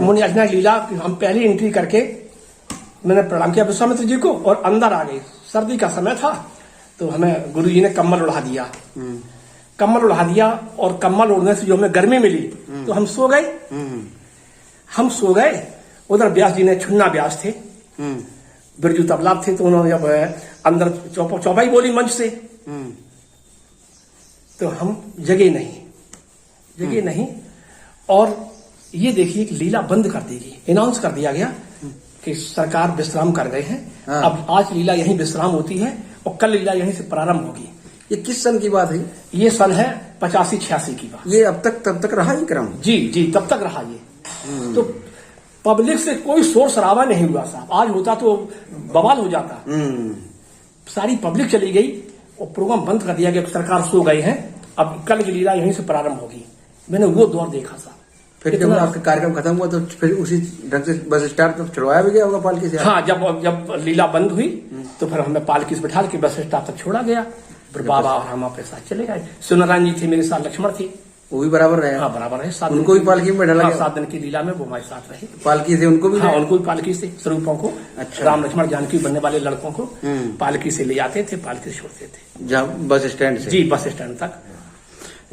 मुनि अजनय लीला की हम पहली एंट्री करके मैंने प्रणाम किया विश्वामित्र जी को और अंदर आ गए। सर्दी का समय था तो हमें गुरु जी ने कम्बल उड़ा दिया। कम्बल उड़ा दिया और कम्बल उड़ने से जो हमें गर्मी मिली तो हम सो गए। हम सो गए। उधर व्यास जी ने छुन्ना व्यास थे, बिरजू तबलाब थे, तो उन्होंने जब अंदर चौपाई बोली मंच से तो हम जगे नहीं। और ये देखिए कि लीला बंद कर दी गई, अनाउंस कर दिया गया कि सरकार विश्राम कर गए हैं। हाँ। अब आज लीला यहीं विश्राम होती है और कल लीला यहीं से प्रारंभ होगी। ये किस सन की बात है? ये सन है 85-86 की बात। ये अब तक तब तक रहा ही क्रम? जी तब तक रहा ये। तो पब्लिक से कोई शोर शराबा नहीं हुआ साहब। आज होता तो बवाल हो जाता। सारी पब्लिक चली गई और प्रोग्राम बंद कर दिया गया। सरकार सो गए हैं, अब कल की लीला यहीं से प्रारंभ होगी। मैंने वो दौर देखा साहब। फिर जब आपका कार्यक्रम खत्म हुआ तो फिर उसी ढंग से बस स्टैंड तक छुड़वाया भी गया होगा पालकी से? हाँ, जब लीला बंद हुई तो फिर हमें पालकी से बैठा के बस स्टॉप तक छोड़ा गया। फिर बाबा और हम अपने साथ चले गए। सुनारायण जी थे मेरे साथ, लक्ष्मण थे, वो भी बराबर रहे? हाँ बराबर रहे। साथ उनको भी पालकी में बैठा लगा? 7 दिन की लीला में वो हमारे साथ रहे। पालकी से उनको भी? हाँ, उनको भी पालकी से स्वरूपों को, अच्छा। राम लक्ष्मण जानकी बनने वाले लड़कों को पालकी से ले आते थे, पालकी से छोड़ते थे। जहाँ बस स्टैंड से? जी, बस स्टैंड तक।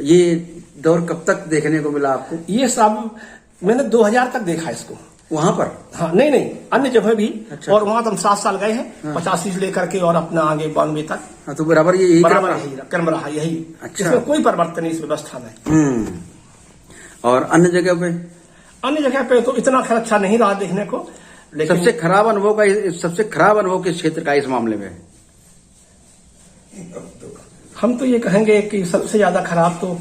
ये दौर कब तक देखने को मिला आपको? ये सब मैंने 2000 तक देखा इसको। वहां पर? हाँ, नहीं अन्य जगह भी। अच्छा। और वहां तो हम 7 साल गए हैं। 85 से लेकर के और अपना आगे 92 तक। हाँ, तो बराबर यही क्रम रहा यही। अच्छा। इसमें कोई परिवर्तन नहीं इस व्यवस्था में। और अन्य जगह पे? अन्य जगह पे तो इतना खैर अच्छा नहीं रहा देखने को। लेकिन सबसे खराब अनुभव किस क्षेत्र का इस मामले में? हम तो ये कहेंगे कि सबसे ज्यादा खराब तो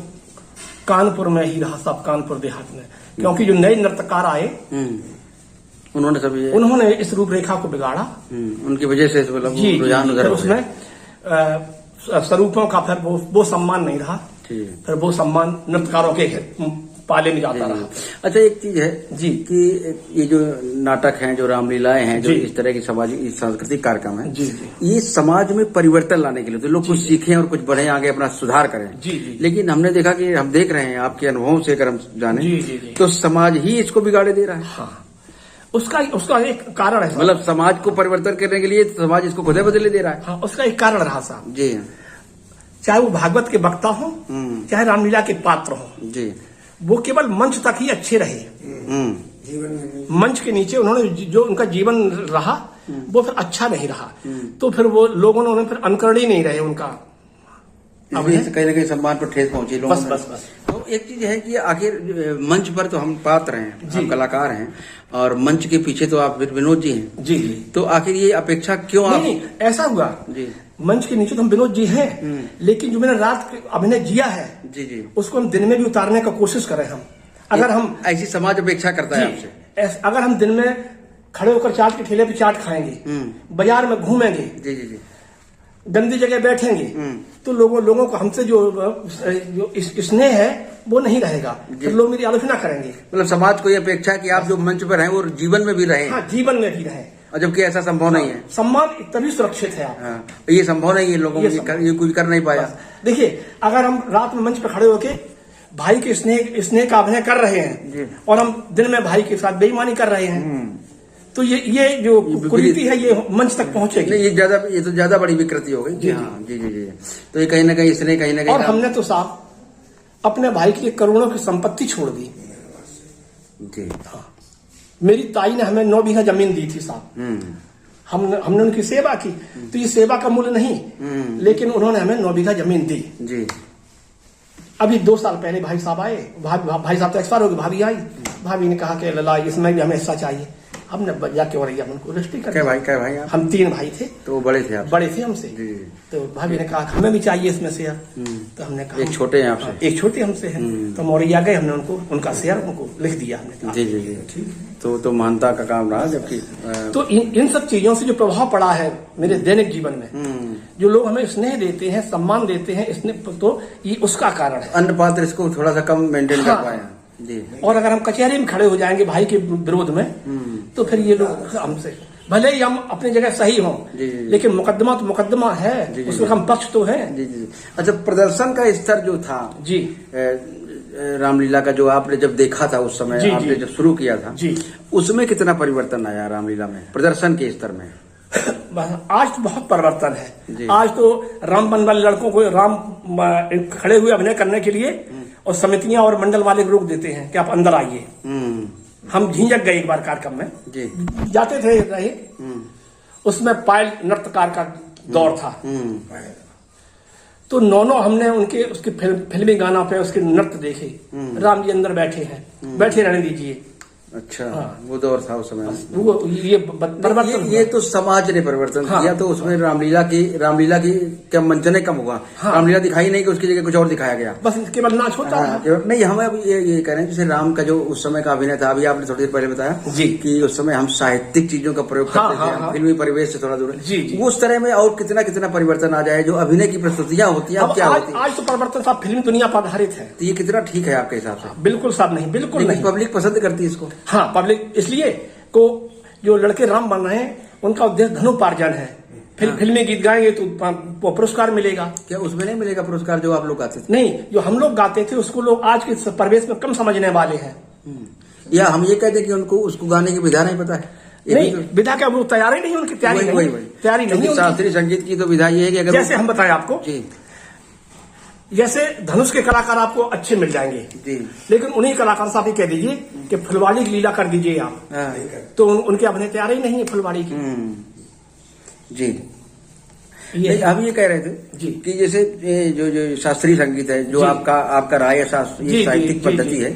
कानपुर में ही रहा सब, कानपुर देहात में। क्योंकि जो नए नृत्यकार आए उन्होंने इस रूपरेखा को बिगाड़ा। उनकी वजह से रुझान उधर हो गया। उसमें स्वरूपों का फिर वो सम्मान नहीं रहा। फिर वो सम्मान नृत्यकारों के पाले में जाता रहा। अच्छा, एक चीज है जी कि ये जो नाटक हैं, जो रामलीलाएं हैं, जो इस तरह की सामाजिक सांस्कृतिक कार्यक्रम है, जी ये समाज में परिवर्तन लाने के लिए तो लोग कुछ सीखें और कुछ बढ़े, आगे अपना सुधार करें। जी। लेकिन हमने देखा कि हम देख रहे हैं आपके अनुभव से अगर हम जाने जी। तो समाज ही इसको बिगाड़े दे रहा है। हाँ, उसका एक कारण है। मतलब समाज को परिवर्तन करने के लिए समाज इसको खुद बदले दे रहा है। हाँ, उसका एक कारण रहा साहब जी। चाहे वो भागवत के वक्ता हो, चाहे रामलीला के पात्र हो जी, वो केवल मंच तक ही अच्छे रहे। मंच के नीचे उन्होंने जो उनका जीवन रहा वो फिर अच्छा नहीं रहा। तो फिर वो लोगों ने उन्हें फिर अनुकरणीय नहीं रहे उनका। अब कहीं ना कहीं सम्मान पर ठेस पहुंची लोगों में। बस। तो एक चीज है कि आखिर मंच पर तो हम पात्र हैं, हम कलाकार हैं, और मंच के पीछे तो आप विनोद जी हैं। जी। तो आखिर ये अपेक्षा क्यों? नहीं, ऐसा हुआ जी, मंच के नीचे तो हम विनोद जी हैं, लेकिन जो मैंने रात अभिनय जिया है जी, उसको हम दिन में भी उतारने का कोशिश कर रहे हैं। हम अगर हम ऐसी समाज अपेक्षा करता है आपसे, अगर हम दिन में खड़े होकर चाट के ठेले पे चाट खाएंगे, बाजार में घूमेंगे, जी, गंदी जगह बैठेंगे, तो लोगों को हमसे जो स्नेह है वो नहीं रहेगा। फिर लोग मेरी आलोचना करेंगे। मतलब समाज को ये अपेक्षा है कि आप जो मंच पर हैं वो जीवन में भी रहें। हाँ, जीवन में भी रहें, और जबकि ऐसा संभव नहीं है। सम्मान तभी सुरक्षित है। आप ये संभव नहीं है, लोगों ये कोई कर नहीं पाया। देखिए, अगर हम रात में मंच पर खड़े होके भाई के स्नेह का अभिनय कर रहे हैं और हम दिन में भाई के साथ बेईमानी कर रहे हैं, तो ये जो कुरीति है ये मंच तक पहुंचेगी। ये तो ज्यादा बड़ी विकृति हो गई। जी हाँ, जी। तो ये कहीं ना कहीं इसने कहीं ना कहीं, और हमने तो साहब अपने भाई की करोड़ों की संपत्ति छोड़ दी जी। हाँ, मेरी ताई ने हमें 9 बीघा जमीन दी थी साहब। हमने उनकी सेवा की, तो ये सेवा का मूल्य नहीं, लेकिन उन्होंने हमें 9 बीघा जमीन दी जी। अभी 2 साल पहले भाई साहब आए, भाई साहब तो एक्सपायर हो गए, भाभी आई, भाभी ने कहा कि लला इसमें भी हमें हिस्सा चाहिए। हमने जाके और उनको रजिस्ट्री कर। क्या भाई आप? हम 3 भाई थे। तो बड़े थे हमसे। तो भाभी ने कहा हमें भी चाहिए इसमें शेयर। तो हमने कहा एक छोटे हैं आपसे, एक छोटे हमसे है। तो मोरिया गए, हमने उनका शेयर उनको लिख दिया हमने। जी। ठीक, तो मानता का काम रहा। जबकि तो इन सब चीजों से जो प्रभाव पड़ा है मेरे दैनिक जीवन में, जो लोग हमें स्नेह देते हैं, सम्मान देते हैं, स्नेह, तो ये उसका कारण है। अन्य पात्र इसको थोड़ा सा कम मेंटेन कर पाए जी। और अगर हम कचहरी में खड़े हो जाएंगे भाई के विरोध में, तो फिर ये लोग हमसे, भले ही हम अपनी जगह सही हों, लेकिन मुकदमा तो मुकदमा है, उसमें हम पक्ष तो है। जी। अच्छा, प्रदर्शन का स्तर जो था जी, रामलीला का जो आपने जब देखा था उस समय, आपने जब शुरू किया था जी, उसमें कितना परिवर्तन आया रामलीला में, प्रदर्शन के स्तर में? आज तो बहुत परिवर्तन है। आज तो राम बन वाले लड़कों को राम खड़े हुए अभिनय करने के लिए और समितियां और मंडल वाले रोक देते हैं कि आप अंदर आइए। हम झिंझक गए एक बार कार्यक्रम में जी, जाते थे रहे, उसमें पायल नृत्यकार का दौर था, तो नौ हमने उनके उसके फिल्मी गाना पे उसके नृत्य देखे। राम जी अंदर बैठे हैं, बैठे रहने दीजिए। अच्छा, वो दौर था उस समय। वो ये परिवर्तन, ये तो समाज ने परिवर्तन किया, तो उसमें रामलीला की क्या मंचने कम हुआ। रामलीला दिखाई नहीं कि उसकी जगह कुछ और दिखाया गया, बस केवल नाच होता है। नहीं, हमें अब ये कह रहे हैं जैसे राम का जो उस समय का अभिनय था, अभी आपने थोड़ी देर पहले बताया जी कि उस समय हम साहित्यिक चीजों का प्रयोग करते थे, फिल्मी परिवेश से थोड़ा दूर जी, उस तरह में और कितना कितना परिवर्तन आ जाए, जो अभिनय की प्रस्तुतियां होती है क्या होती है? आज तो परिवर्तन साहब फिल्म दुनिया पर आधारित है, तो ये कितना ठीक है आपके हिसाब से? बिल्कुल साहब नहीं, बिल्कुल नहीं। पब्लिक पसंद करती है इसको। हाँ, पब्लिक इसलिए को जो लड़के राम बन रहे हैं उनका उद्देश्य धनोपार्जन है। फिल्मी गीत गाएंगे तो पुरस्कार मिलेगा। क्या उसमें नहीं मिलेगा पुरस्कार जो आप लोग गाते थे? नहीं, जो हम लोग गाते थे उसको लोग आज के परिवेश में कम समझने वाले हैं। या हम ये कहते हैं कि उनको उसको गाने की विधा नहीं पता है? नहीं, विधा क्या, वो तैयारी नहीं, उनकी तैयारी नहीं। शास्त्रीय संगीत की तो विधा ये है कि अगर जैसे हम बताएं आपको जी, जैसे धनुष के कलाकार आपको अच्छे मिल जाएंगे जी, लेकिन उन्हीं कलाकार से आप ये कह दीजिए कि फुलवाड़ी की लीला कर दीजिए आप, तो उनके अभिनय तैयारी नहीं है फुलवाड़ी की जी। आप ये कह रहे थे जी कि जैसे जो शास्त्रीय संगीत है, जो आपका राय है, साहित्यिक पद्धति है,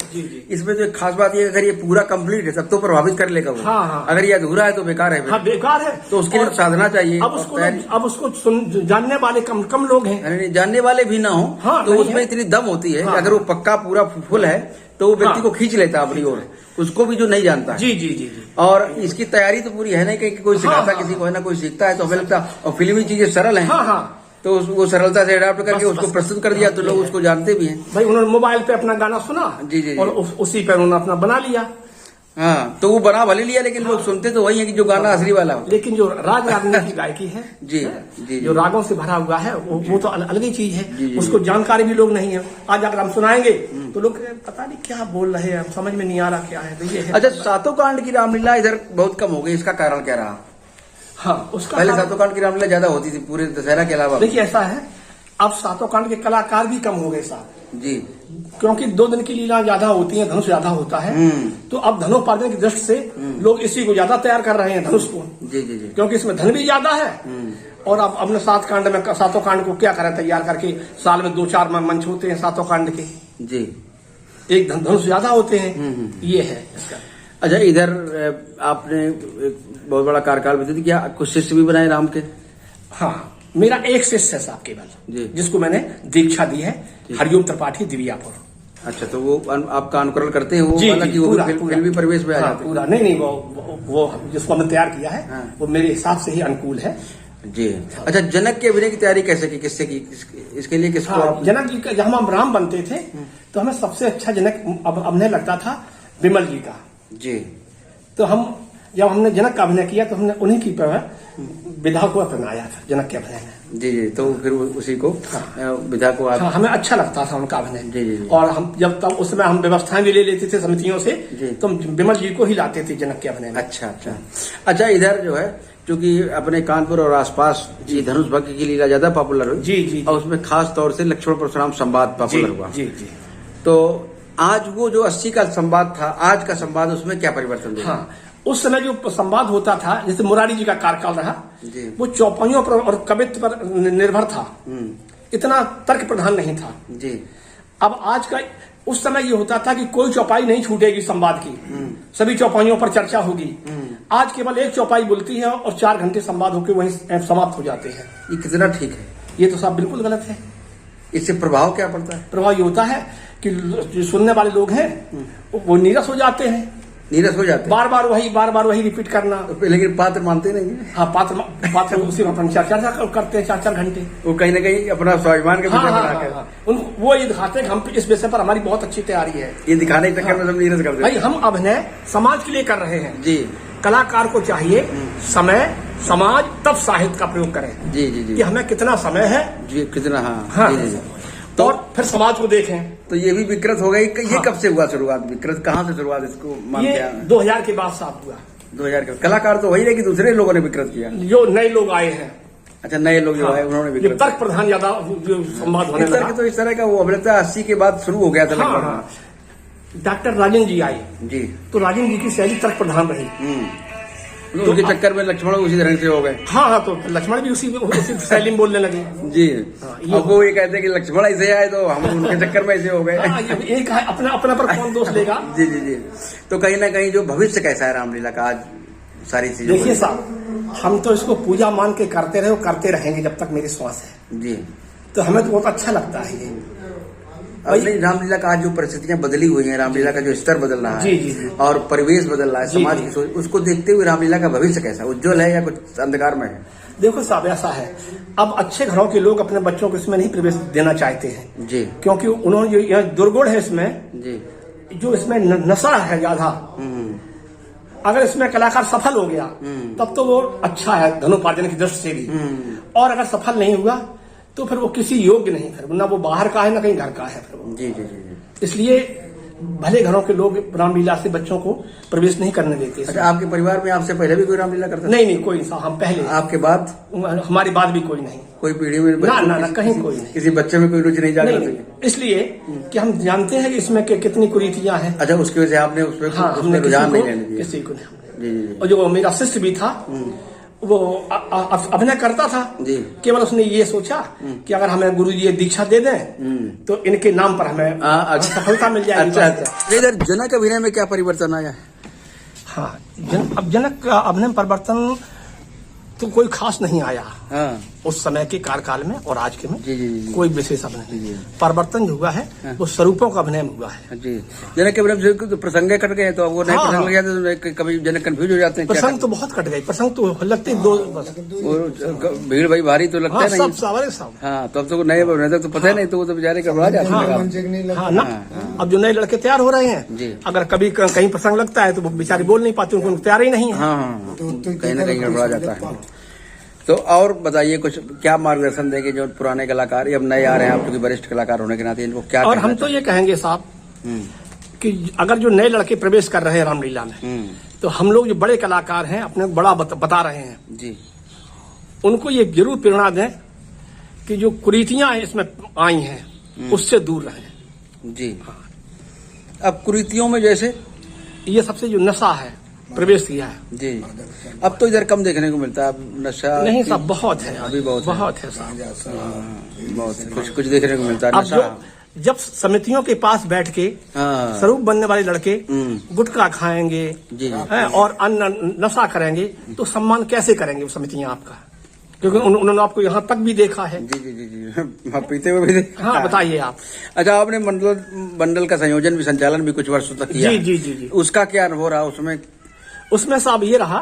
इसमें जो एक खास बात ये, अगर ये पूरा कंप्लीट है तब तो प्रभावित कर लेगा वो। हाँ, अगर ये अधूरा है तो बेकार है। हाँ, बेकार है, तो उसके लिए साधना चाहिए। अब उसको जानने वाले कम लोग हैं, जानने वाले भी ना हो तो उसमें इतनी दम होती है कि अगर वो पक्का पूरा फुल है तो वो व्यक्ति को खींच लेता है अपनी ओर, उसको भी जो नहीं जानता है। जी जी जी। और इसकी तैयारी तो पूरी है नहीं कि कोई सिखाता किसी को है ना, कोई सीखता है तो हमें लगता है। और फिल्मी चीजें सरल है, तो वो सरलता से अडॉप्ट करके उसको प्रस्तुत कर दिया तो लोग उसको जानते भी हैं। भाई उन्होंने मोबाइल पे अपना गाना सुना जी जी, और उसी पे उन्होंने अपना बना लिया। हाँ, तो वो बना भले लिया, लेकिन लोग सुनते तो वही है कि जो गाना असली वाला हो। लेकिन जो राग रागनी की गायकी है जी जी, जो रागों से भरा हुआ है वो तो अलग ही चीज है। उसको जानकारी भी लोग नहीं है। आज अगर हम सुनाएंगे तो लोग पता नहीं क्या बोल रहे हैं, समझ में नहीं आ रहा क्या है। तो ये है। अच्छा, सातों कांड की रामलीला इधर बहुत कम हो गई, इसका कारण क्या रहा? हाँ, उसका पहले सातों कांड की रामलीला ज्यादा होती थी पूरे दशहरा के अलावा। देखिए ऐसा है, अब सातों कांड के कलाकार भी कम हो गए साहब जी, क्योंकि 2 दिन की लीला ज्यादा होती है, धनुष ज्यादा होता है, तो अब धनोपार्जन की दृष्टि से लोग इसी को ज्यादा तैयार कर रहे हैं, धनुष को जी जी जी, क्योंकि इसमें धन भी ज्यादा है। और अब अपने सातों कांड को क्या करें तैयार करके, साल में 2-4 मंच होते हैं सातों कांड के जी, एक धनुष ज्यादा होते हैं, ये है इसका। अच्छा, इधर आपने बहुत बड़ा कार्यकाल व्यतीत किया, कुछ शिष्य भी बनाए राम के? हाँ, मेरा एक शिष्य है साहब केवल, जिसको मैंने दीक्षा दी है, हरिओम त्रिपाठी दिव्यापुर। अच्छा, तो वो आपका अनुकरण करते हैं वो? हालांकि वो फिल्मी परिवेश में आ जाते हैं? पूरा नहीं, वो जिसको हमने तैयार किया है वो मेरे हिसाब से ही अनुकूल है जी। अच्छा, जनक के अभिनय की तैयारी कैसे की, किससे की, इसके लिए किसको? जनक जी का जब हम राम बनते थे तो हमें सबसे अच्छा जनक अभिनय लगता था विमल जी का जी। तो जब हमने जनक का अभिनय किया तो हमने उन्हीं की विधा को अपनाया था जनक के अभिनय में जी जी। तो फिर उसी को विधा को हमें अच्छा लगता था उनका अभिनय जी जी। और हम जब तब उसमें हम व्यवस्थाएं भी ले लेते थे समितियों से, तो विमल जी को ही लाते थे जनक के अभिनय में। अच्छा अच्छा अच्छा। इधर जो है क्योंकि अपने कानपुर और आसपास जी धनुष भक्त की लीला ज्यादा पॉपुलर हुई जी जी, और उसमें खास तौर से लक्ष्मण परशुराम संवाद पॉपुलर हुआ जी जी। तो आज वो जो 80 का संवाद था, आज का संवाद, उसमें क्या परिवर्तन हुआ? हाँ, उस समय जो संवाद होता था, जैसे मुरारी जी का कार्यकाल रहा, वो चौपाइयों पर और कवित्व पर निर्भर था, इतना तर्क प्रधान नहीं था जी। अब आज का उस समय ये होता था कि कोई चौपाई नहीं छूटेगी संवाद की, सभी चौपाइयों पर चर्चा होगी। आज केवल एक चौपाई बोलती है और 4 घंटे संवाद होकर वहीं समाप्त हो जाते हैं। ये कितना ठीक है? ये तो साहब बिल्कुल गलत है। इससे प्रभाव क्या पड़ता है? प्रभाव ये होता है कि जो सुनने वाले लोग हैं वो नीरस हो जाते हैं, बार बार वही रिपीट करना। तो लेकिन पात्र मानते नहीं है। हाँ, पात्र उसी में अपन चर्चा करते हैं 4-4 घंटे। वो कहीं ना कहीं अपना स्वाभिमान के विषय बनाकर वो ये दिखाते हैं हम इस विषय पर हमारी बहुत अच्छी तैयारी है, ये दिखाने के चक्कर में सब नीरस करते हैं। भाई, हम अभिनय समाज के लिए कर रहे हैं जी। कलाकार को चाहिए समय, समाज, तब साहित्य का प्रयोग करें जी जी जी, कि हमें कितना समय है जी, कितना हाँ, हाँ जी, जी। और फिर समाज को देखें। तो ये भी विकृत हो गई। ये कब से हुआ शुरुआत? विकृत कहाँ से शुरुआत इसको मानते हैं? 2000 के बाद साफ हुआ। 2000 के कलाकार तो वही रहे कि दूसरे लोगों ने विकृत किया? जो नए लोग आए हैं। अच्छा, नए लोग जो आए उन्होंने विकृत। तर्क प्रधान ज्यादा जो संवाद होने लगा। तो इस तरह का वो अभिनेता 80 के बाद शुरू हो गया था। डॉक्टर राजन जी आए जी, तो राजन जी की शैली तर्क प्रधान रही। तो उनके चक्कर में लक्ष्मण उसी तरह से हो गए। हाँ, तो लक्ष्मण भी उसी शैली में बोलने लगे। जी, अब वो ये कहते हैं कि लक्ष्मण ऐसे आए तो हम उनके चक्कर में ऐसे हो गए। एक अपना अपना पर कौन दोष लेगा? जी जी जी। तो कहीं ना कहीं जो भविष्य कैसा है रामलीला का आज सारी चीजें? देखिए साहब, हम तो इसको पूजा मान के करते रहे और करते रहेंगे जब तक मेरी श्वास है जी। तो हमें तो बहुत अच्छा लगता है ये। रामलीला का आज जो परिस्थितियां बदली हुई हैं, रामलीला का जो स्तर बदल रहा है जी। और परिवेश बदल रहा है, समाज की सोच, उसको देखते हुए रामलीला का भविष्य कैसा, उज्जवल है या कुछ अंधकार में है? देखो साहब, ऐसा है, अब अच्छे घरों के लोग अपने बच्चों को इसमें नहीं प्रवेश देना चाहते हैं जी, क्योंकि उन्होंने जो यह दुर्गुण है इसमें जी, जो इसमें नशा है ज्यादा। अगर इसमें कलाकार सफल हो गया तब तो वो अच्छा है धनोपार्जन की दृष्टि से भी, और अगर सफल नहीं हुआ तो फिर वो किसी योग्य नहीं, फिर ना वो बाहर का है ना कहीं घर का है फिर वो। जी जी जी। इसलिए भले घरों के लोग रामलीला से बच्चों को प्रवेश नहीं करने देते। अच्छा, आपके परिवार में आपसे पहले भी कोई रामलीला करता था? नहीं, कोई नहीं, हम पहले। आपके बाद? हमारी बात भी कोई नहीं, कोई पीढ़ी में ना कहीं कोई नहीं, किसी बच्चे में कोई रुचि नहीं जागृत? इसलिए कि हम जानते हैं कि इसमें कितनी कुरीतियां हैं। अच्छा, उसकी वजह से आपने उसमें रुझान नहीं लेने दिया? किसी को नहीं। और जो मेरा शिष्य भी था वो अभिनय करता था, केवल उसने ये सोचा कि अगर हमें गुरु जी दीक्षा दे दें तो इनके नाम पर हमें सफलता मिल जाएगी। अच्छा। इधर जनक अभिनय में क्या परिवर्तन आया? हाँ, अब जनक का अभिनय परिवर्तन तो कोई खास नहीं आया। हाँ। उस समय के कार्यकाल में और आज के में जी। कोई विशेष अभिनय परिवर्तन जो हुआ है वो स्वरूपों का अभिनय हुआ है जी। जनक के अभिनय तो प्रसंग कट गए तो वो नहीं प्रसंग लग जाते तो कभी जनक कंफ्यूज हो जाते हैं। प्रसंग तो बहुत कट गए, प्रसंग तो लगते दो, भीड़ भाई भारी तो लगता है सब। हाँ, तो अब तो नए अभिनेता तो पता नहीं, तो वो तो बेचारे गड़बड़ा जाते हैं। अब जो नए लड़के तैयार हो रहे हैं, अगर कभी कहीं प्रसंग लगता है तो वो बेचारे बोल नहीं पाते, उनको तैयार ही नहीं है। हाँ, कहीं ना कहीं गड़बड़ा जाता है। तो और बताइए कुछ, क्या मार्गदर्शन देंगे जो पुराने कलाकार अब नए आ रहे हैं, आप क्योंकि वरिष्ठ कलाकार होने के नाते इनको क्या? और हम तो ये कहेंगे साहब कि अगर जो नए लड़के प्रवेश कर रहे हैं रामलीला में, तो हम लोग जो बड़े कलाकार हैं अपने बड़ा बता रहे हैं जी, उनको ये जरूर प्रेरणा दें कि जो कुरीतियां इसमें आई हैं उससे दूर रहें जी। अब कुरीतियों में जैसे ये सबसे जो नशा है प्रवेश किया है जी, अब तो इधर कम देखने को मिलता है। अब नशा नहीं साहब, बहुत है अभी, बहुत है साहब, बहुत कुछ देखने को मिलता है नशा। जब समितियों के पास बैठ के स्वरूप बनने वाले लड़के गुटखा खाएंगे जी, और अन्न नशा करेंगे तो सम्मान कैसे करेंगे समितियां आपका? क्योंकि उन्होंने आपको यहाँ तक भी देखा है। जी जी जी जी, पीते हुए भी देखा। हाँ, बताइए आप। अच्छा, आपने मंडल का संयोजन भी, संचालन भी कुछ वर्षों तक किया? जी जी जी जी। उसका क्या अनुभव रहा उसमें साहब ये रहा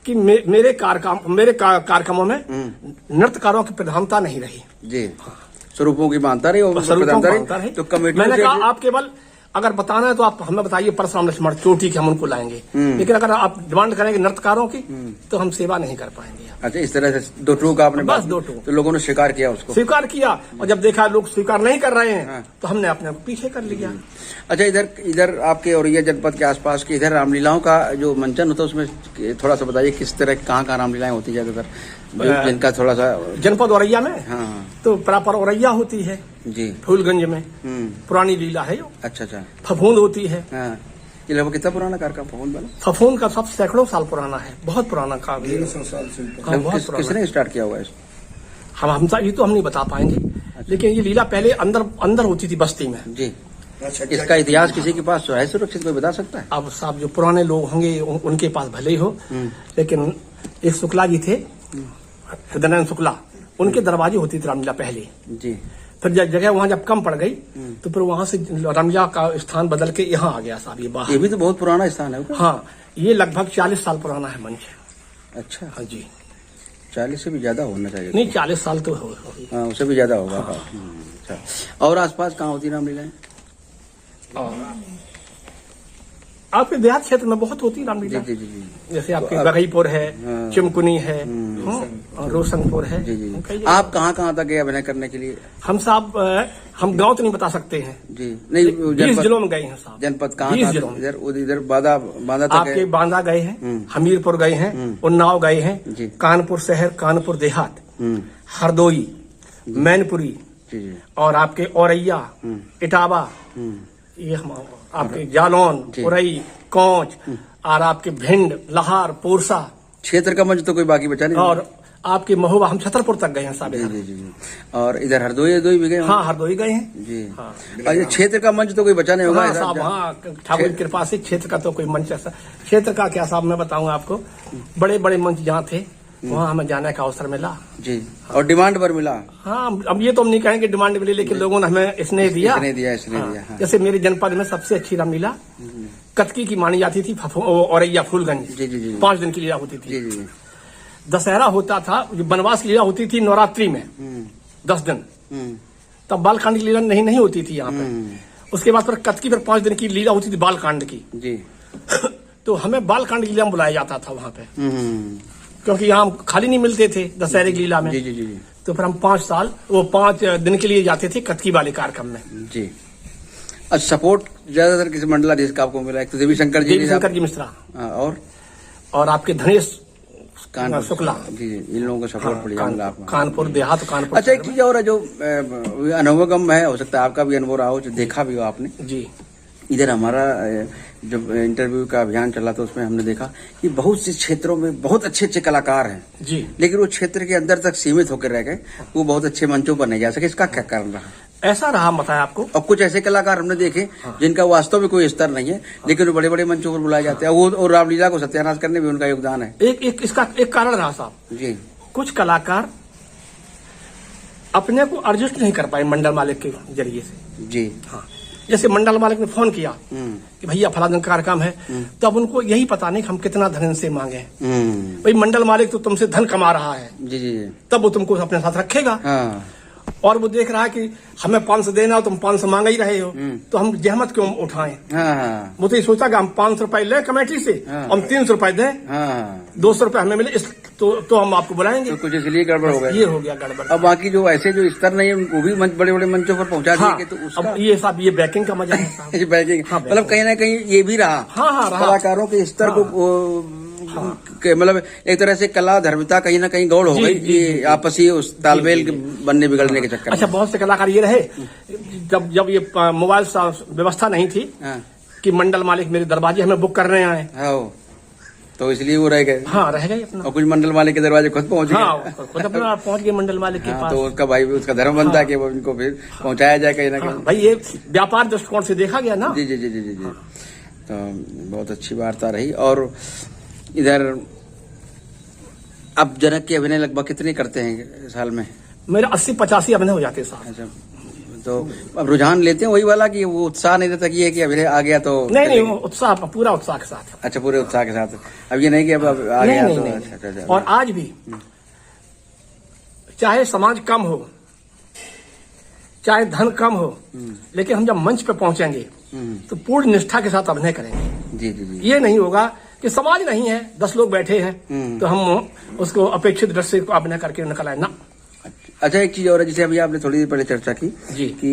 कि मेरे कार्यक्रमों में नृत्यकारों की प्रधानता नहीं रही जी, स्वरूपों की मानता रही और प्रधानता रही। तो कमेटी मैंने कहा आप केवल अगर बताना है तो आप हमें बताइए परशुराम लक्ष्मण चोटी के हम उनको लाएंगे, लेकिन अगर आप डिमांड करेंगे नृत्यकारों की तो हम सेवा नहीं कर पाएंगे। अच्छा, इस तरह से दो टूक आपने बस दो टूक, तो लोगों ने स्वीकार किया, उसको स्वीकार किया, और जब देखा लोग स्वीकार नहीं कर रहे हैं तो हमने अपने पीछे कर लिया। अच्छा, इधर आपके औरैया जनपद के आसपास के इधर रामलीलाओं का जो मंचन होता है उसमें थोड़ा सा बताइए किस तरह कहाँ रामलीलाएं होती है ज्यादातर, जिनका थोड़ा सा? जनपद औरैया में तो प्रॉपर औरैया होती है जी, फूलगंज में पुरानी लीला है जो। अच्छा, फफूंद होती है। ये लगभग कितना पुराना कार्यक्रम फफूंद वाला? फफूंद का सब सैकड़ों साल पुराना है, बहुत पुराना काम है। किसने स्टार्ट किया हुआ है? हम ये तो हम नहीं बता पाएंगे, लेकिन ये लीला पहले अंदर होती थी बस्ती में जी। इसका इतिहास किसी के पास है सुरक्षित, कोई बता सकता है? अब साहब जो पुराने लोग होंगे उनके पास भले ही हो, लेकिन एक शुक्ला जी थे, हृदय शुक्ला, उनके दरवाजे होती थी रामलीला पहले जी। फिर जगह वहाँ जब कम पड़ गई तो फिर वहाँ से रामलीला का स्थान बदल के यहाँ आ गया साहब। ये बाहर, ये भी तो बहुत पुराना स्थान है। हाँ, ये लगभग 40 साल पुराना है मंच। अच्छा, हाँ जी, 40 से भी ज्यादा होना चाहिए। नहीं, 40 साल तो हाँ, उससे भी ज्यादा होगा। अच्छा, और आसपास कहाँ होती रामलीलाएं? आपके देहात क्षेत्र में बहुत होती है रामलीला। जी जी जी। जैसे आपके बघईपुर है, चिमकुनी है, और रोशनपुर है। जी जी। आप कहाँ तक गए अभिनय करने के लिए? हम साहब हम गांव तो नहीं बता सकते हैं जी। नहीं, 20 जिलों में गए हैं साहब। जनपद कहाँ? इधर बांदा तक आपके बांदा गए हैं, हमीरपुर गए हैं, उन्नाव गए हैं, कानपुर शहर, कानपुर देहात, हरदोई, मैनपुरी, और आपके औरैया, इटावा, ये हम आपके जालौन, उरई, कोंच, और आपके भिंड, लहार, पोरसा। क्षेत्र का मंच तो कोई बाकी बचा नहीं। और आपके महोबा, हम छतरपुर तक गए हैं साहब। जी जी। और इधर हरदोई भी गए? हाँ, हरदोई गए हैं जी। और क्षेत्र का मंच तो कोई बचा नहीं होगा? हाँ साहब, हाँ, ठाकुर की कृपा से क्षेत्र का तो कोई मंच ऐसा। क्षेत्र का क्या साहब मैं बताऊं आपको, बड़े बड़े मंच जहाँ थे वहाँ हमें जाने का अवसर मिला जी। और डिमांड पर मिला? हाँ, अब ये तो हम नहीं कहेंगे डिमांड मिली, लेकिन लोगों ने हमें इसने दिया। हाँ। जैसे मेरे जनपद में सबसे अच्छी रामलीला कतकी की मानी जाती थी, औरैया फूलगंज। जी जी जी। 5 दिन की लीला होती थी। जी जी। दशहरा होता था, वनवास की लीला होती थी नवरात्रि में 10 दिन, तब बालकांड की लीला नहीं होती थी यहाँ पे। उसके बाद फिर कतकी पर 5 दिन की लीला होती थी बालकांड की जी। तो हमें बालकांड की लीला में बुलाया जाता था वहाँ पे, क्योंकि यहाँ खाली नहीं मिलते थे दशहरे की लीला में। जी जी जी। तो फिर हम 5 दिन के लिए जाते थे कतकी वाले कार्यक्रम में। जी। अच्छा, सपोर्ट ज्यादातर किस मंडलाधीश का आपको मिला? एक तो देवी शंकर जी मिश्रा, और आपके धनेश शुक्ला जी। इन लोगों का सपोर्ट बढ़िया मिला आपको? कानपुर देहात, कानपुर। अच्छा, एक चीज और है जो अनुभवगम है, हो सकता है आपका भी अनुभव रहा हो, जो देखा भी हो आपने जी। इधर हमारा जब इंटरव्यू का अभियान चला तो उसमें हमने देखा कि बहुत से क्षेत्रों में बहुत अच्छे कलाकार हैं जी, लेकिन वो क्षेत्र के अंदर तक सीमित होकर रह गए, वो बहुत अच्छे मंचों पर नहीं जा सके। इसका क्या कारण रहा? ऐसा रहा, बताया आपको। और कुछ ऐसे कलाकार हमने देखे जिनका वास्तव में कोई स्तर नहीं है, लेकिन वो बड़े बड़े मंचों पर बुलाए जाते हैं। वो और रामलीला को सत्यानाश करने में उनका योगदान है। इसका एक कारण रहा साहब जी। कुछ कलाकार अपने को एडजस्ट नहीं कर पाए मंडल मालिक के जरिए से। जी हाँ, जैसे मंडल मालिक ने फोन किया कि भैया फला दिन कार्यक्रम है, तो अब उनको यही पता नहीं कि हम कितना धन से मांगे। भाई मंडल मालिक तो तुमसे धन कमा रहा है, जी जी, तब वो तुमको अपने साथ रखेगा। हाँ। और वो देख रहा है कि हमें 500 देना हो, तुम 500 मांग ही रहे हो, तो हम जहमत क्यों उठाएं। हाँ। वो तो ये सोचा कि हम 500 रुपए ले कमेटी से, हम 300 रुपए दें, 200 रुपए हमें मिले, तो हम आपको बुलाएंगे। तो कुछ इसलिए गड़बड़ हो गया, ये हो गया गड़बड़। अब बाकी जो ऐसे जो स्तर नहीं है उनको भी बड़े बड़े मंचों पर पहुंचा देंगे, तो उसका अब ये साहब ये बैकिंग का मजा है। बैकिंग मतलब कहीं ना कहीं ये भी रहा। हाँ, कलाकारों के स्तर को मतलब एक तरह से कला धर्मिता कहीं ना कहीं गौड़ हो गई, ये आपसी उस तालमेल बनने बिगड़ने के चक्कर। अच्छा, बहुत से कलाकार ये रहे जब ये मोबाइल व्यवस्था नहीं थी कि मंडल मालिक मेरे दरवाजे हमें बुक कर रहे हैं, तो इसलिए वो रह गए। हाँ, रह गए अपना। और कुछ मंडल मालिक के दरवाजे खुद पहुंच गए, खुद अपना पहुंच गए मंडल मालिक के पास। तो उसका भाई उसका धर्म बनता है कि वो उनको फिर पहुंचाया जाए कहीं ना कहीं। भाई ये व्यापार दृष्टिकोण से देखा गया ना। जी जी जी जी जी। तो बहुत अच्छी वार्ता रही। और इधर अब जनक के अभिनय लगभग कितने करते हैं साल में? मेरे 80-85 अभिनय हो जाते हैं साहब। अच्छा, तो अब रुझान लेते हैं वही वाला कि वो उत्साह नहीं रहता कि ये कि अभिनय आ गया तो? नहीं, उत्साह, पूरा उत्साह के साथ। अच्छा, पूरे उत्साह के साथ। अब ये नहीं कि अब आ गया तो? अच्छा। और आज भी चाहे समाज कम हो, चाहे धन कम हो, लेकिन हम जब मंच पे पहुंचेंगे तो पूर्ण निष्ठा के साथ अभिनय करेंगे। जी जी जी। ये नहीं होगा कि समाज नहीं है, 10 लोग बैठे हैं तो हम उसको अपेक्षित दृश्य को अभिनय करके निकल आए ना। अच्छा, एक चीज और है, जैसे अभी आपने थोड़ी देर पहले चर्चा की जी कि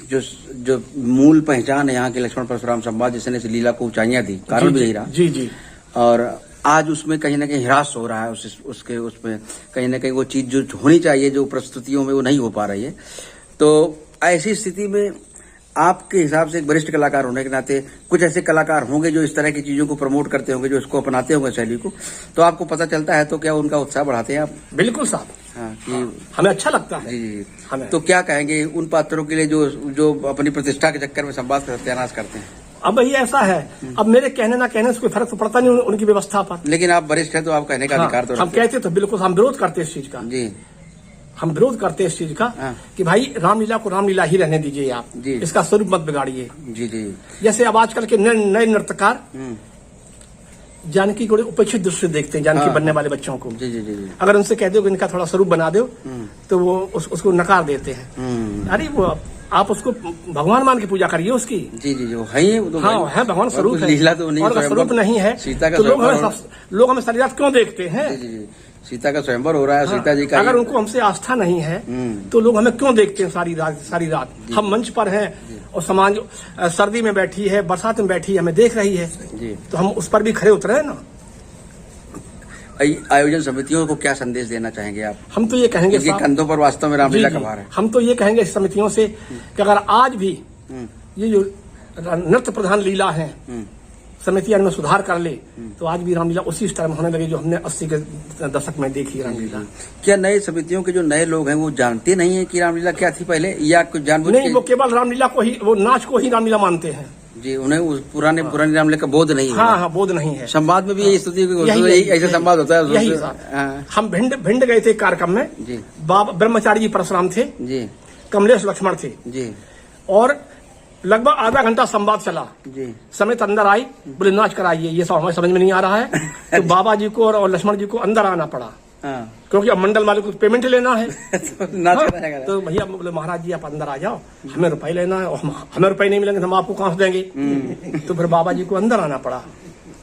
जो मूल पहचान है यहाँ के लक्ष्मण परशुराम संवाद, जिसने इस लीला को ऊंचाइयां दी, कारण भी यही रहा। जी जी। और आज उसमें कहीं ना कहीं ह्रास हो रहा है, उसमें कहीं ना कहीं वो चीज जो होनी चाहिए जो प्रस्तुतियों में वो नहीं हो पा रही है। तो ऐसी स्थिति में आपके हिसाब से एक वरिष्ठ कलाकार होने के नाते कुछ ऐसे कलाकार होंगे जो इस तरह की चीजों को प्रमोट करते होंगे, जो इसको अपनाते होंगे शैली को, तो आपको पता चलता है तो क्या उनका उत्साह बढ़ाते हैं आप? बिल्कुल साहब। हाँ, हमें अच्छा लगता है। जी हमें तो क्या कहेंगे उन पात्रों के लिए जो अपनी प्रतिष्ठा के चक्कर में संवाद का सत्यानाश करते हैं? अब ये ऐसा है, अब मेरे कहने ना कहने से कोई फर्क तो पड़ता नहीं उनकी व्यवस्था पर। लेकिन आप वरिष्ठ हैं तो आप कहने का अधिकार तो हम कहते तो बिल्कुल, हम विरोध करते इस चीज का। जी, हम विरोध करते हैं इस चीज का कि भाई रामलीला को रामलीला ही रहने दीजिए आप, इसका स्वरूप मत बिगाड़िए। जी जी। जैसे अब आजकल के नए नर्तकार जानकी को उपेक्षित दृष्टि देखते हैं, जानकी बनने वाले बच्चों को। जी जी जी। अगर उनसे कह दो कि इनका थोड़ा स्वरूप बना दो तो वो उसको नकार देते हैं। अरे वो आप उसको भगवान मान के पूजा करिए उसकी। जी जी जो है ही, वो तो हाँ है, भगवान स्वरूप है। लीला तो नहीं, और अगर स्वरूप नहीं है सीता का तो लोग हमें सारी रात क्यों देखते हैं? जी जी सीता का स्वयंवर हो रहा है। हाँ, सीता जी का अगर उनको हमसे आस्था नहीं है तो लोग हमें क्यों देखते हैं सारी रात? हम मंच पर हैं और समाज सर्दी में बैठी है, बरसात में बैठी है, हमें देख रही है जी, तो हम उस पर भी खड़े उतरे ना। आयोजन समितियों को क्या संदेश देना चाहेंगे आप? हम तो ये कहेंगे कि कंधों पर वास्तव में रामलीला का भार है। हम तो ये कहेंगे समितियों से कि अगर आज भी ये जो नृत्य प्रधान लीला है समितियां में सुधार कर ले तो आज भी रामलीला उसी स्टाइल में होने लगे जो हमने 80 के दशक में देखी रामलीला। क्या नए समितियों के जो नए लोग हैं वो जानते नहीं है कि रामलीला क्या थी पहले, या कुछ जानबूझ नहीं? वो केवल रामलीला को ही, वो नाच को ही रामलीला मानते हैं जी। उन्हें उस पुरानी रामलीला का बोध नहीं है। हाँ बोध नहीं है। संवाद में भी यही स्थिति ऐसे संवाद होता है। यही हम भिंड गए थे कार्यक्रम में जी। बाबा ब्रह्मचारी जी परशुराम थे जी, कमलेश लक्ष्मण थे जी, और लगभग आधा घंटा संवाद चला जी। समित अंदर आई, बोले नाच कराइए, ये सब हमें समझ में नहीं आ रहा है। तो बाबा जी को और लक्ष्मण जी को अंदर आना पड़ा क्योंकि अब मंडल मालिक को पेमेंट लेना है। तो भैया बोले महाराज जी आप अंदर आ जाओ, हमें रुपए लेना है और हमें रुपए नहीं मिलेंगे तो हम आपको कहाँ से देंगे? तो फिर बाबा जी को अंदर आना पड़ा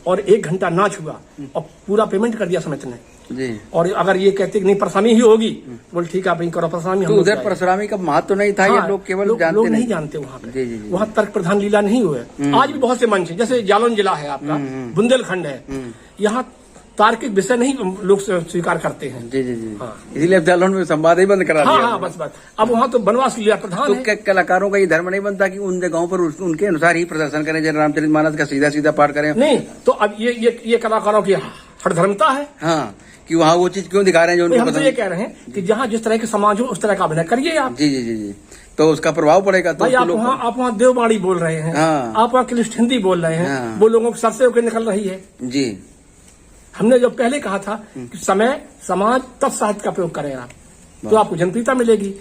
और 1 घंटा नाच हुआ और पूरा पेमेंट कर दिया समिति ने जी। और अगर ये कहते कि नहीं परसरामी ही होगी, बोल ठीक है भाई करो परसरामी। तो उधर परसरामी का महत्व तो नहीं था। हाँ, ये लोग केवल लोग नहीं जानते वहाँ पे। वहाँ तर्क प्रधान लीला नहीं हुए। आज भी बहुत से मंच है, जैसे जालौन जिला है आपका, बुंदेलखंड है, यहाँ तार्किक विषय नहीं लोग स्वीकार करते हैं जी जी जी। हाँ। इसलिए अब जालौन में संवाद ही बंद करा दिया। हाँ बस अब वहाँ तो बनवास लीला प्रधान तो है। कलाकारों का ये धर्म नहीं बनता कि उन जगहों पर उनके अनुसार ही प्रदर्शन करें, जैसे रामचरितमानस का सीधा सीधा पाठ करें? नहीं, तो अब ये कलाकारों की हठधर्मता है। हाँ कि वहाँ वो चीज क्यों दिखा रहे हैं जो उनको पसंद। हम तो ये कह रहे हैं कि जहाँ जिस तरह के समाज हो उस तरह का अभिनय करिए आप। जी जी जी जी, तो उसका प्रभाव पड़ेगा। तो आप वहाँ देववाणी बोल रहे हैं, आप वहाँ क्लिष्ट हिंदी बोल रहे हैं, वो लोगों को सर से होकर निकल रही है जी। हमने जो पहले कहा था कि समय समाज तब साहित्य का प्रयोग करें आप, तो आपको जनप्रियता मिलेगी।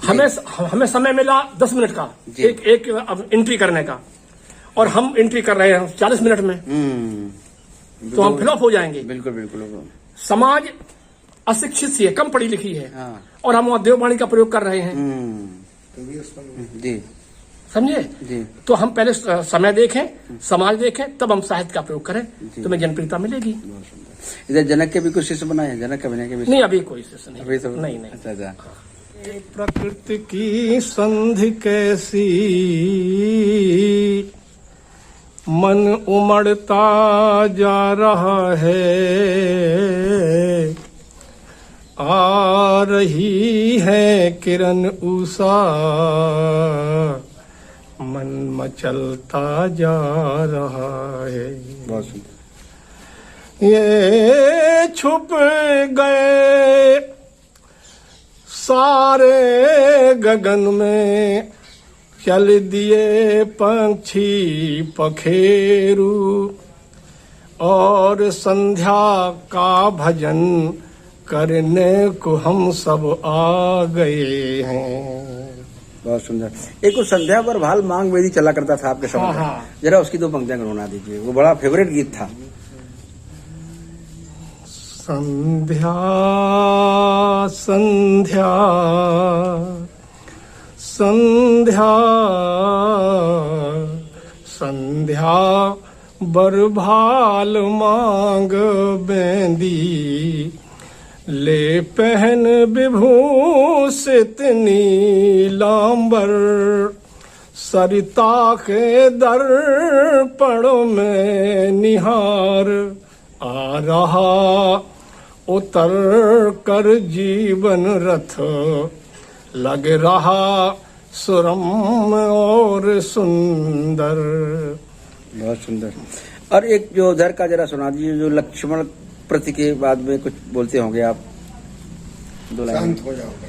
हमें समय मिला 10 मिनट का एक एंट्री करने का, और हम एंट्री कर रहे हैं 40 मिनट में, तो हम फ्लॉप हो जाएंगे। बिल्कुल बिल्कुल। समाज अशिक्षित सी है, कम पढ़ी लिखी है, और हम वहाँ देववाणी का प्रयोग कर रहे हैं जी, समझे जी। तो हम पहले समय देखें, समाज देखें, तब हम साहित्य का प्रयोग करें, तो हमें जनप्रियता मिलेगी। इधर जनक के भी कुछ शिष्य बनाए, जनक अभिनय के भी? नहीं, अभी कोई शिष्य नहीं। अभी तो नहीं। अच्छा अच्छा। प्रकृति की संधि कैसी मन उमड़ता जा रहा है, आ रही है किरण उषा, मन मचलता जा रहा है। बहुत सुंदर। ये छुप गए सारे गगन में, चल दिए पंछी पखेरू, और संध्या का भजन करने को हम सब आ गए हैं। बहुत सुंदर। एक उस संध्या पर भाल मांग वेदी चला करता था आपके समय में, जरा उसकी 2 पंक्तियां गुनगुना दीजिए, वो बड़ा फेवरेट गीत था। संध्या संध्या संध्या संध्या बरभाल मांग बेंदी, ले पहन विभूषित नीलांबर, सरिता के दर्पण में निहार, आ रहा उतर कर जीवन रथ, लग रहा सुरम और सुंदर। बहुत सुंदर। और एक जो उधर का जरा सुना दीजिए, जो लक्ष्मण प्रति के बाद में कुछ बोलते होंगे आप, 2 लाइन। शांत हो जाओगे।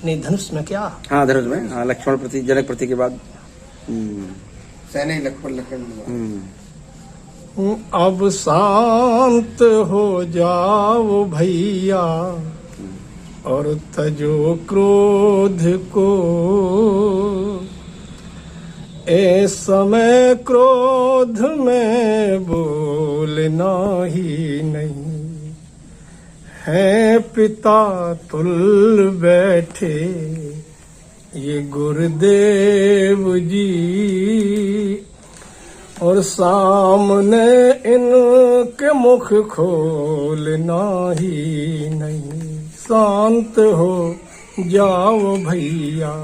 नहीं, धनुष में क्या? हाँ धनुष में, हाँ लक्ष्मण प्रति, जनक प्रति के बाद सैनिक लक्ष्मण। अब शांत हो जाओ भैया, और तजो क्रोध को, ए समय क्रोध में बोलना ही नहीं हैं पिता तुल बैठे ये गुरुदेव जी, और सामने इनके मुख खोलना ही नहीं। शांत हो जाओ भैया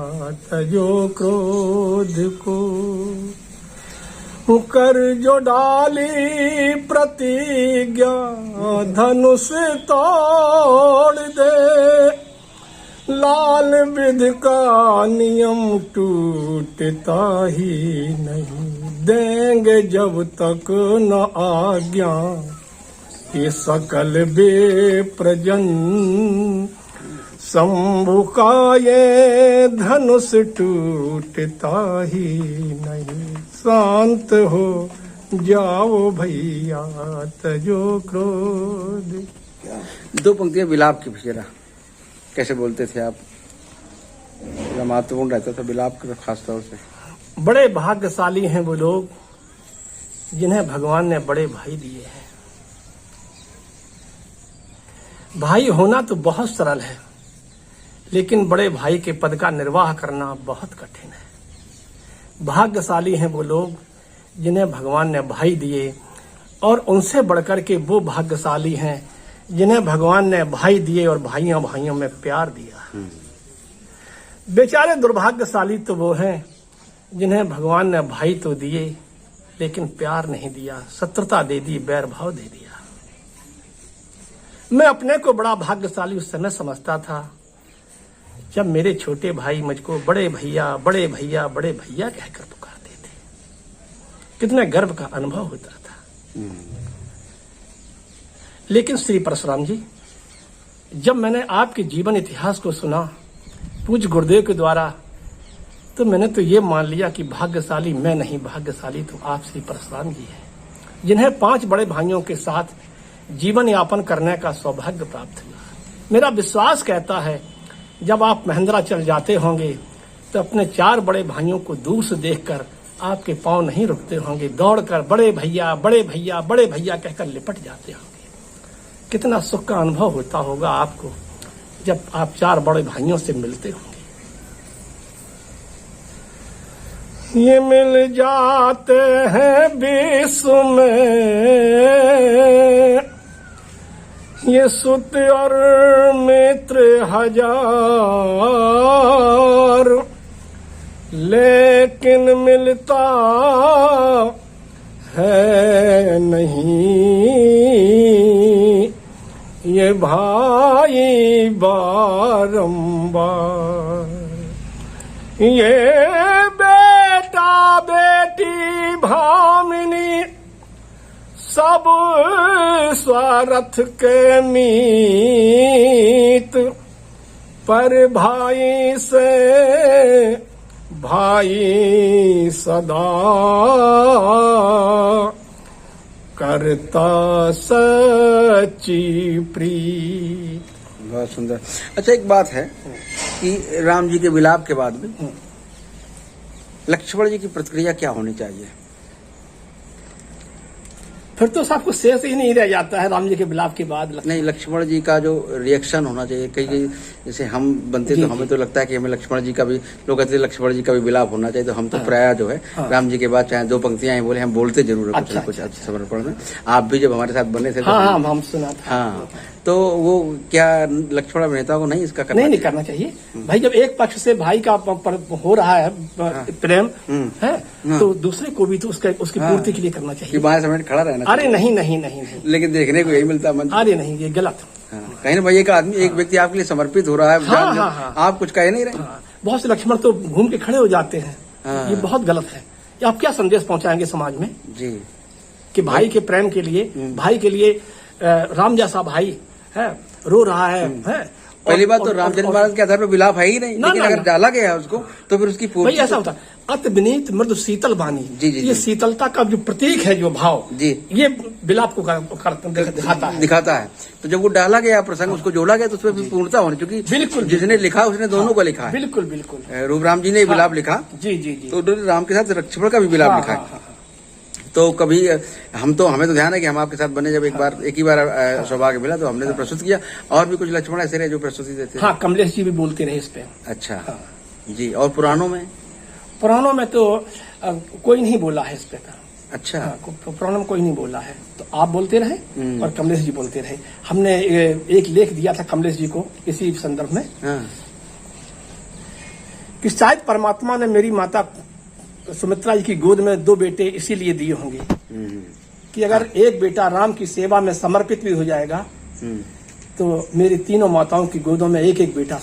तजो क्रोध को, कर जो डाली प्रतिज्ञा धनुष तोड़ दे, लाल विध का नियम टूटता ही नहीं। देंगे जब तक न आज्ञा ये सकल बेप्रजन, शंभु का ये धनुष टूटता ही नहीं। शांत हो जाओ भैया तजो क्रोध। दो पंक्तियां विलाप की जरा कैसे बोलते थे आप? महत्वपूर्ण रहता था विलाप का खास तौर से। बड़े भाग्यशाली हैं वो लोग जिन्हें भगवान ने बड़े भाई दिए हैं। भाई होना तो बहुत सरल है, लेकिन बड़े भाई के पद का निर्वाह करना बहुत कठिन है। भाग्यशाली हैं वो लोग जिन्हें भगवान ने भाई दिए, और उनसे बढ़कर के वो भाग्यशाली हैं जिन्हें भगवान ने भाई दिए और भाइयों भाइयों में प्यार दिया। बेचारे दुर्भाग्यशाली तो वो हैं जिन्हें भगवान ने भाई तो दिए लेकिन प्यार नहीं दिया, शत्रुता दे दी, बैर भाव दे दिया। मैं अपने को बड़ा भाग्यशाली उस समय समझता था जब मेरे छोटे भाई मुझको बड़े भैया बड़े भैया बड़े भैया कहकर पुकारते थे। कितने गर्व का अनुभव होता था। लेकिन श्री परशुराम जी, जब मैंने आपके जीवन इतिहास को सुना पूज्य गुरुदेव के द्वारा, तो मैंने तो ये मान लिया कि भाग्यशाली मैं नहीं, भाग्यशाली तो आप श्री परशुराम जी हैं, जिन्हें 5 बड़े भाइयों के साथ जीवन यापन करने का सौभाग्य प्राप्त हुआ। मेरा विश्वास कहता है जब आप महेंद्राचल जाते होंगे तो अपने 4 बड़े भाइयों को दूर से देखकर आपके पांव नहीं रुकते होंगे, दौड़कर बड़े भैया बड़े भैया बड़े भैया कहकर लिपट जाते होंगे। कितना सुख का अनुभव होता होगा आपको जब आप 4 बड़े भाइयों से मिलते होंगे। ये मिल जाते हैं विश्व में ये सुत और मित्र हजार, लेकिन मिलता है नहीं ये भाई बारंबार। ये बेटा बेटी भामिनी सब स्वार्थ के मीत, पर भाई से भाई सदा करता सच्ची प्रीत। बहुत सुंदर। अच्छा, एक बात है कि राम जी के विलाप के बाद में लक्ष्मण जी की प्रतिक्रिया क्या होनी चाहिए? फिर तो सबको शेष ही नहीं रह जाता है राम जी के विलाप के बाद। नहीं, लक्ष्मण जी का जो रिएक्शन होना चाहिए, कई जैसे हम बनते तो हमें तो लगता है कि हमें लक्ष्मण जी का भी, लोग कहते हैं लक्ष्मण जी का भी विलाप होना चाहिए, तो हम तो प्राय जो है राम जी के बाद चाहे 2 पंक्तियां ही बोले, हम बोलते जरूर है कुछ अच्छे समर्पण में। आप भी जब हमारे साथ बने थे हम सुना था। हाँ, तो वो क्या लक्ष्मण अभिनेता को नहीं इसका नहीं करना चाहिए भाई। जब एक पक्ष से भाई का हो रहा है प्रेम है, तो दूसरे को भी तो उसकी पूर्ति के लिए करना चाहिए। बाएं समेट खड़ा रहना। अरे नहीं नहीं नहीं नहीं, लेकिन देखने को यही मिलता मन। अरे नहीं, ये गलत। कहीं ना भाई एक आदमी, एक व्यक्ति आपके लिए समर्पित हो रहा है, आप कुछ कह नहीं रहे। बहुत से लक्ष्मण तो घूम के खड़े हो जाते हैं, ये बहुत गलत है। आप क्या संदेश पहुंचाएंगे समाज में जी कि भाई के प्रेम के लिए, भाई के लिए राम जैसा भाई है रो रहा है। पहली बात तो रामचंद्र महाराज के आधार पर विलाप है ही नहीं, लेकिन अगर डाला गया उसको तो फिर उसकी पूर्ति। भाई ऐसा होता, अत विनीत मृदु शीतल वाणी, ये शीतलता का जो प्रतीक है, जो भाव जी, ये विलाप को दिखाता है। तो जब वो डाला गया प्रसंग, उसको जोड़ा गया, तो उसमें भी पूर्णता होनी, क्योंकि बिल्कुल जिसने लिखा उसने दोनों को लिखा है। बिल्कुल बिल्कुल। रूप राम जी ने विलाप लिखा, जी जी जी, तो राम के साथ लक्ष्मण का भी विलाप लिखा है। तो कभी हमें तो ध्यान है कि हम आपके साथ बने, जब एक ही बार सौभाग्य मिला तो हमने तो प्रस्तुत किया। और भी कुछ लक्ष्मण ऐसे रहे जो प्रस्तुति देते हैं? हाँ, कमलेश जी भी बोलते रहे इस पे। अच्छा। हाँ। जी। और पुराणों में? पुराणों में तो कोई नहीं बोला है इस पे। अच्छा। हाँ, पुराणों में कोई नहीं बोला है, तो आप बोलते रहे और कमलेश जी बोलते रहे। हमने एक लेख दिया था कमलेश जी को इसी संदर्भ में। हाँ। कि शायद परमात्मा ने मेरी माता सुमित्रा जी की गोद में 2 बेटे इसीलिए दिए होंगे कि अगर एक बेटा राम की सेवा में समर्पित भी हो जाएगा तो मेरी तीनों माताओं की गोदों में एक एक बेटा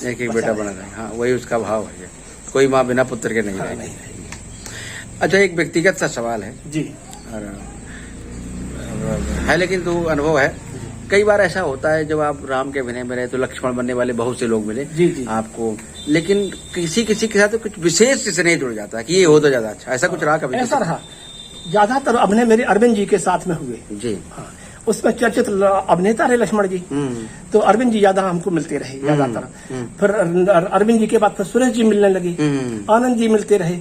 बना रहे। हाँ, वही उसका भाव है, कोई माँ बिना पुत्र के नहीं रहेगी। अच्छा, एक व्यक्तिगत सा सवाल है जी, है लेकिन तो अनुभव है, कई बार ऐसा होता है जब आप राम के अभिनय में रहे तो लक्ष्मण बनने वाले बहुत से लोग मिले जी आपको, लेकिन किसी के साथ तो कुछ विशेष स्नेह जुड़ जाता है कि ये हो तो ज्यादा अच्छा, ऐसा कुछ रहा कभी? ऐसा रहा। ज्यादातर अभिनय मेरे अरविंद जी के साथ में हुए जी। हाँ, उसमें चर्चित अभिनेता रहे लक्ष्मण जी, तो अरविंद जी ज्यादा हमको मिलते रहे ज्यादातर। फिर अरविंद जी के बाद फिर सुरेश जी मिलने लगे, आनंद जी मिलते रहे।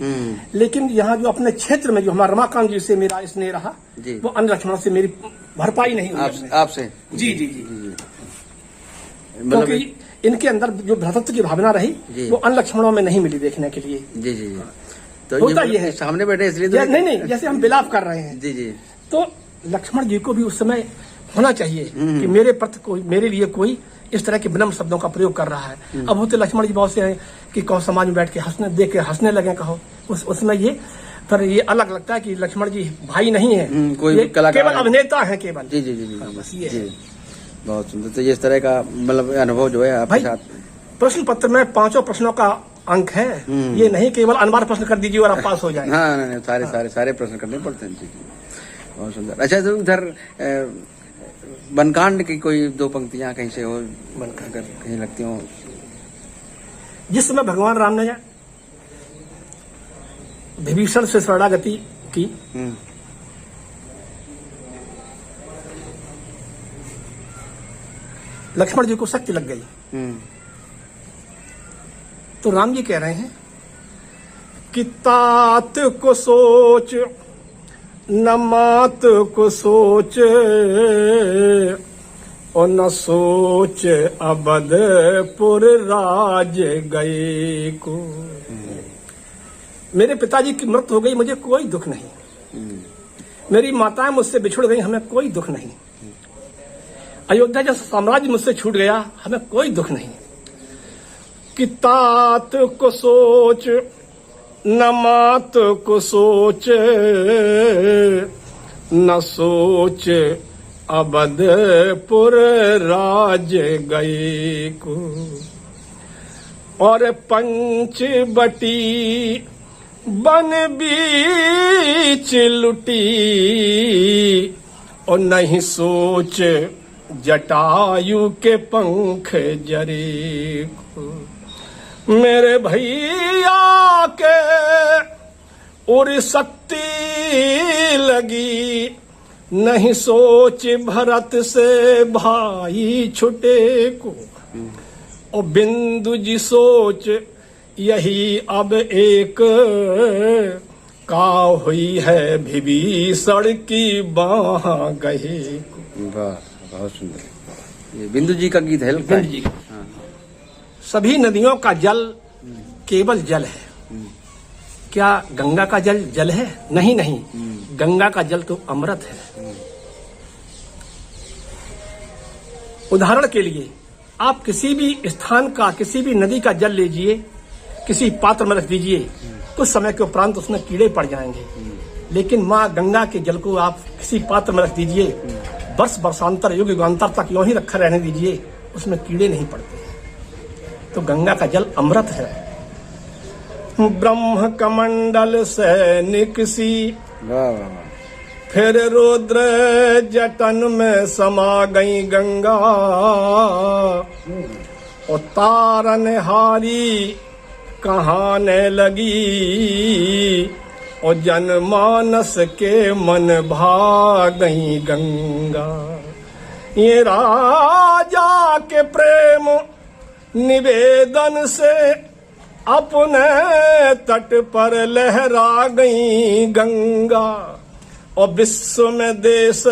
लेकिन यहाँ जो अपने क्षेत्र में जो हमारा रमाकांत जी से मेरा स्नेह रहा वो अन्य लक्ष्मण से मेरी भरपाई नहीं हुई। आपसे? जी जी जी जी। क्योंकि इनके अंदर जो भ्रातृत्व की भावना रही वो अन्य लक्ष्मणों में नहीं मिली देखने के लिए। जी जी। तो होता ये है, सामने बैठे इसलिए तो नहीं, जैसे हम विलाप कर रहे हैं। जी जी। तो लक्ष्मण जी को भी उस समय होना चाहिए कि मेरे प्रति कोई, मेरे लिए कोई इस तरह के विनम्र शब्दों का प्रयोग कर रहा है। अब होते लक्ष्मण जी बहुत से हैं कि कहो समाज में बैठ के हंसने, देख के हंसने लगे, कहो उसमें ये फिर ये अलग लगता है कि लक्ष्मण जी भाई नहीं है, कोई कलाकार, केवल अभिनेता है केवल। जी जी जी जी। बस ये है। बहुत सुंदर। तो इस तरह का मतलब अनुभव जो है आपके साथ? प्रश्न पत्र में 5 प्रश्नों का अंक है, ये नहीं केवल अनबार प्रश्न कर दीजिए और आप पास हो जाए। हाँ, नहीं, सारे प्रश्न करने पड़ते हैं। जी, बहुत सुंदर। अच्छा, तो उधर बनकांड की कोई 2 पंक्तियां कहीं से हो, अगर कहीं लगती हो? जिस समय भगवान राम ने विभीषण से शरणागति की, लक्ष्मण जी को शक्ति लग गई, तो राम जी कह रहे हैं कि तात को सोच न मात को सोच और न सोच अवधपुर राज गए को। मेरे पिताजी की मृत्यु हो गई, मुझे कोई दुख नहीं। मेरी माताएं मुझसे बिछुड़ गई, हमें कोई दुख नहीं। अयोध्या जैसा साम्राज्य मुझसे छूट गया, हमें कोई दुख नहीं। कि तात को सोच न मात को सोच न सोच अवधपुर राज गए को। और पंचवटी बन बीच लुटी और नहीं सोच जटायु के पंख जरे को। मेरे भैया के उर शक्ति लगी नहीं सोच भरत से भाई छुटे को। और बिंदु जी सोच यही अब एक का हुई है विभीषण की बाह गहे को। वाह, बहुत सुंदर। ये बिंदु जी का गीत है? बिंदु जी का। सभी नदियों का जल केवल जल है, क्या गंगा का जल जल है? नहीं नहीं, गंगा का जल तो अमृत है। उदाहरण के लिए आप किसी भी स्थान का, किसी भी नदी का जल लीजिए, किसी पात्र में रख दीजिए, कुछ समय के उपरांत उसमें कीड़े पड़ जाएंगे। लेकिन माँ गंगा के जल को आप किसी पात्र में रख दीजिए, वर्ष वर्षांतर युग युगांतर तक यूं ही रखा रहने दीजिए, उसमें कीड़े नहीं पड़ते। तो गंगा का जल अमृत है। ब्रह्म कमंडल सैनिक सी फिर रुद्र जटन में समा गई गंगा। और तारन हारी कहाने लगी और जनमानस के मन भाग गई गंगा। ये राजा के प्रेम निवेदन से अपने तट पर लहरा गई गंगा। और विश्व में देश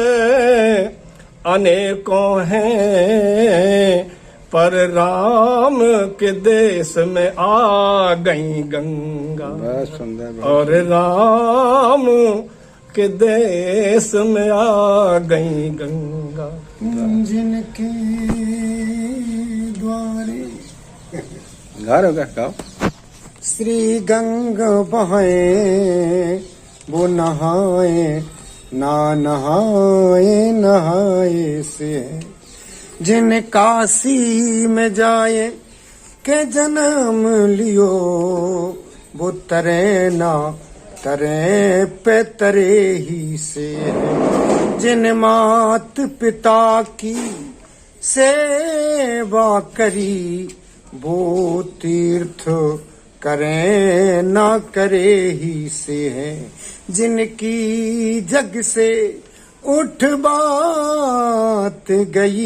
अनेकों हैं, पर राम के देश में आ गई गंगा। बहुत सुंदर। और राम के देश में आ गई गंगा। जिनके द्वारे घर होगा गाओ। श्री गंगा बहे वो नहाए ना नहाए नहाए से, जिन काशी में जाए के जन्म लियो, वो तरे ना तरे पे तरे ही से। जिन मात पिता की सेवा करी, वो तीर्थ करे ना करे ही से है। जिनकी जग से उठ बात गई,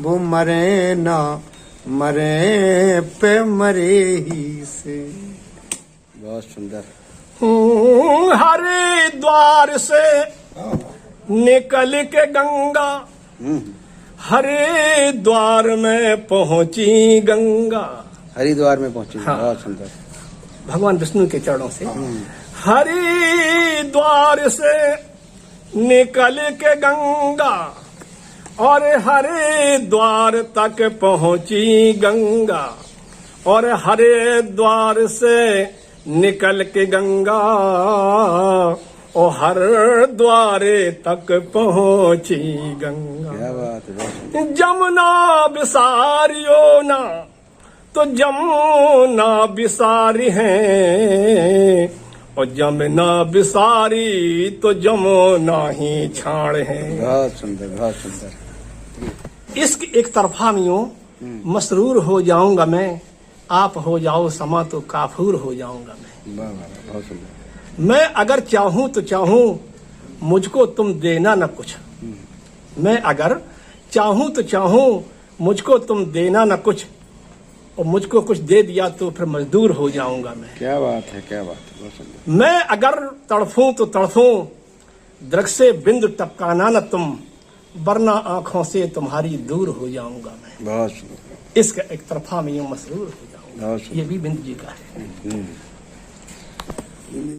वो मरे ना मरे पे मरे ही से। बहुत सुंदर। हरिद्वार से निकल के गंगा, हरिद्वार में पहुंची गंगा। हरिद्वार में पहुंची। हाँ। बहुत सुंदर। भगवान विष्णु के चरणों से हरिद्वार से निकल के गंगा, और हरिद्वार तक पहुंची गंगा। और हरिद्वार से निकल के गंगा, और हरिद्वार तक पहुंची गंगा। क्या बात है। जमुना बिसारियो ना, तो जमुना बिसारी है, और जमुना बिसारी तो जमुना ही छाड़ है। बहुत सुंदर। बहुत सुंदर। इश्क एक तरफा में यूं मसरूर हो जाऊंगा मैं, आप हो जाओ समा तो काफूर हो जाऊंगा मैं। वाह वाह, बहुत सुंदर। मैं अगर चाहूं तो चाहूं मुझको तुम देना न कुछ। मैं अगर चाहूं तो चाहूं मुझको तुम देना न कुछ, और मुझको कुछ दे दिया तो फिर मजदूर हो जाऊंगा मैं। क्या बात है। क्या बात है। बहुत सुंदर। मैं अगर तड़फूं तो तड़फूं, दृक्ष से बिंदु टपकाना न तुम, वरना आंखों से तुम्हारी दूर हो जाऊंगा मैं। बहुत सुंदर। इसका एक तरफा में यूं मसरूर हो जाऊंगा। बहुत सुंदर। ये भी बिंदु जी का है।